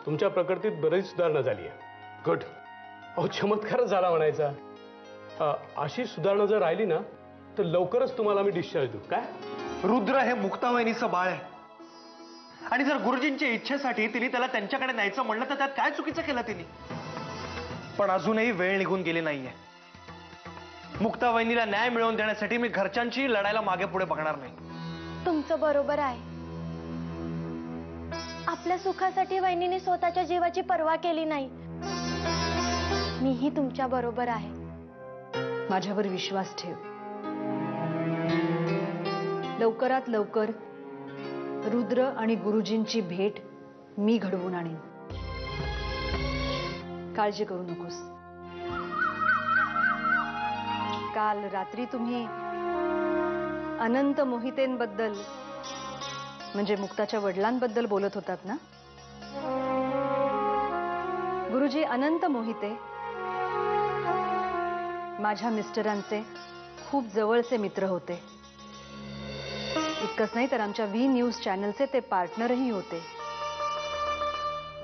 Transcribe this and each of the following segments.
तुमच्या प्रकृतीत बरीच सुधारणा झाली आहे. गुड. अहो चमत्कारच झाला म्हणायचा. अशी सुधारणा जर राहिली ना तर लवकरच तुम्हाला मी डिस्चार्ज देऊ. काय? रुद्र हे मुक्तावहिनीचं बाळ आहे आणि जर गुरुजींच्या इच्छेसाठी तिने त्याला त्यांच्याकडे न्यायचं म्हणलं तर त्यात काय चुकीचं केलं तिने? पण अजूनही वेळ निघून गेली नाहीये. मुक्तावहिनीला न्याय मिळवून देण्यासाठी मी घरच्यांची लढायला मागे पुढे बघणार नाही. तुमचं बरोबर आहे. आपल्या सुखासाठी वहिनीने स्वतःच्या जीवाची पर्वा केली नाही. मीही तुमच्या बरोबर आहे. माझ्यावर विश्वास ठेव. लवकरात लवकर रुद्र आणि गुरुजींची भेट मी घडवून आणीन. काळजी करू नकोस. काल रात्री तुम्ही अनंत मोहितेंबद्दल म्हणजे मुक्ताच्या वडिलांबद्दल बोलत होतात ना? गुरुजी अनंत मोहिते माझ्या मिस्टरांचे खूप जवळचे मित्र होते. इतकंच नाही तर आमच्या व्ही न्यूज चॅनलचे ते पार्टनरही होते.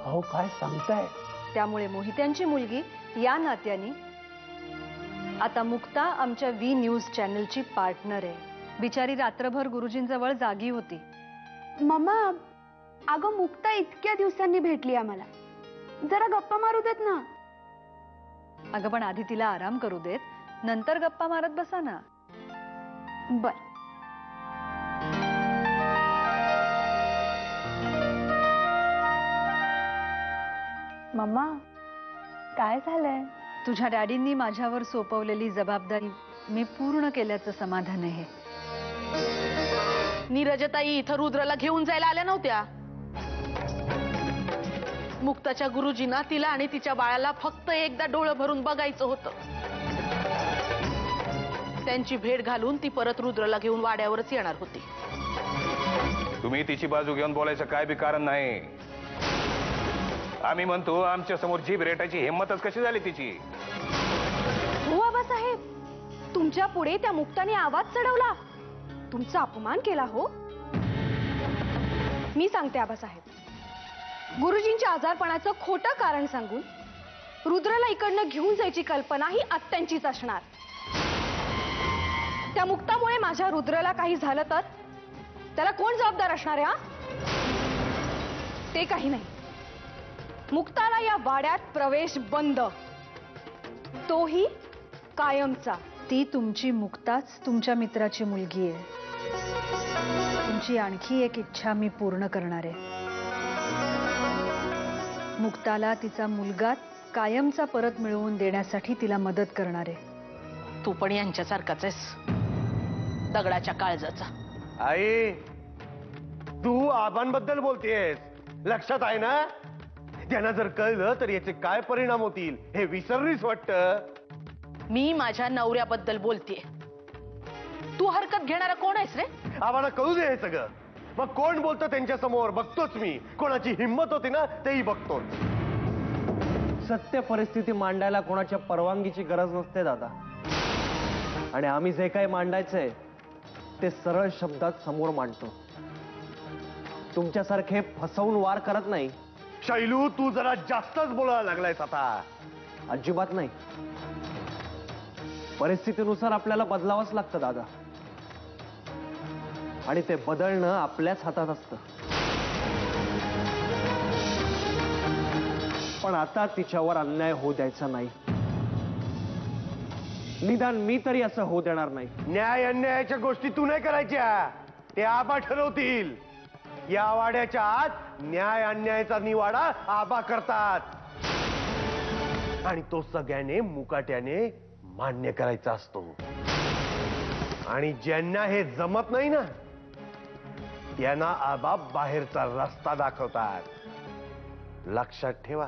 अहो काय सांगताय? त्यामुळे मोहित्यांची मुलगी या नात्याने आता मुक्ता आमच्या व्ही न्यूज चॅनलची पार्टनर आहे. बिचारी रात्रभर गुरुजींजवळ जागी होती. मम्मा, अगं मुक्ता इतक्या दिवसांनी भेटली आम्हाला, जरा गप्पा मारू देत ना. अगं पण आधी तिला आराम करू देत, नंतर गप्पा मारत बसा ना. बर. मम्मा, काय झालंय? तुझ्या डॅडींनी माझ्यावर सोपवलेली जबाबदारी मी पूर्ण केल्याचं समाधान आहे. नीरजताई इथं रुद्रला घेऊन जायला आल्या नव्हत्या. मुक्ताच्या गुरुजींना तिला आणि तिच्या बाळाला फक्त एकदा डोळं भरून बघायचं होतं. त्यांची भेट घालून ती परत रुद्रला घेऊन वाड्यावरच येणार होती. तुम्ही तिची बाजू घेऊन बोलायचं काय बी कारण नाही. आम्ही म्हणतो आमच्या समोर जीभ रेटायची हिंमतच कशी झाली तिची? हो आबासाहेब, तुमच्या पुढे त्या मुक्ताने आवाज चढवला, तुमचा अपमान केला. हो, मी सांगते आबासाहेब, गुरुजींच्या आजारपणाचं खोटं कारण सांगून रुद्रला इकडनं घेऊन जायची कल्पना ही आत्यांचीच असणार. त्या मुक्तामुळे माझ्या रुद्रला काही झालं तर त्याला कोण जबाबदार असणार आहे? ते काही नाही. मुक्ताला या वाड्यात प्रवेश बंद, तोही कायमचा. ती तुमची मुक्ताच तुमच्या मित्राची मुलगी आहे. तुमची आणखी एक इच्छा मी पूर्ण करणार आहे. मुक्ताला तिचा मुलगा कायमचा परत मिळवून देण्यासाठी तिला मदत करणार आहे. तू पण यांच्यासारखाच आहेस, दगडाच्या काळजाचा. आई, तू आबांबद्दल बोलतेस, लक्षात आहे ना? त्यांना जर कळलं तर याचे काय परिणाम होतील हे विसरलीस वाटतं. मी माझ्या नवऱ्याबद्दल बोलतेय. तू हरकत घेणारा कोण आहेस रे? आम्हाला कळू दे हे सगळं. मग कोण बोलतं त्यांच्या समोर बघतोच मी. कोणाची हिंमत होती ना तेही बघतोच. सत्य परिस्थिती मांडायला कोणाच्या परवानगीची गरज नसते दादा. आणि आम्ही जे काही मांडायचंय ते सरळ शब्दात समोर मांडतो. तुमच्यासारखे फसवून वार करत नाही. शैलू, तू जरा जास्तच बोलायला लागलायस आता. अजिबात नाही. परिस्थितीनुसार आपल्याला बदलावंच लागतं दादा, आणि ते बदलणं आपल्याच हातात असतं. पण आता तिच्यावर अन्याय होऊ द्यायचा नाही. निदान मी तरी असं होऊ देणार नाही. न्याय अन्यायाच्या गोष्टी तू नाही करायच्या, ते आबा ठरवतील. या वाड्याच्या आत न्याय अन्यायाचा निवाडा आबा करतात, आणि तो सगळ्याने मुकाट्याने मान्य करायचा असतो. आणि ज्यांना हे जमत नाही ना त्यांना आबा बाहेरचा रस्ता दाखवतात. लक्षात ठेवा.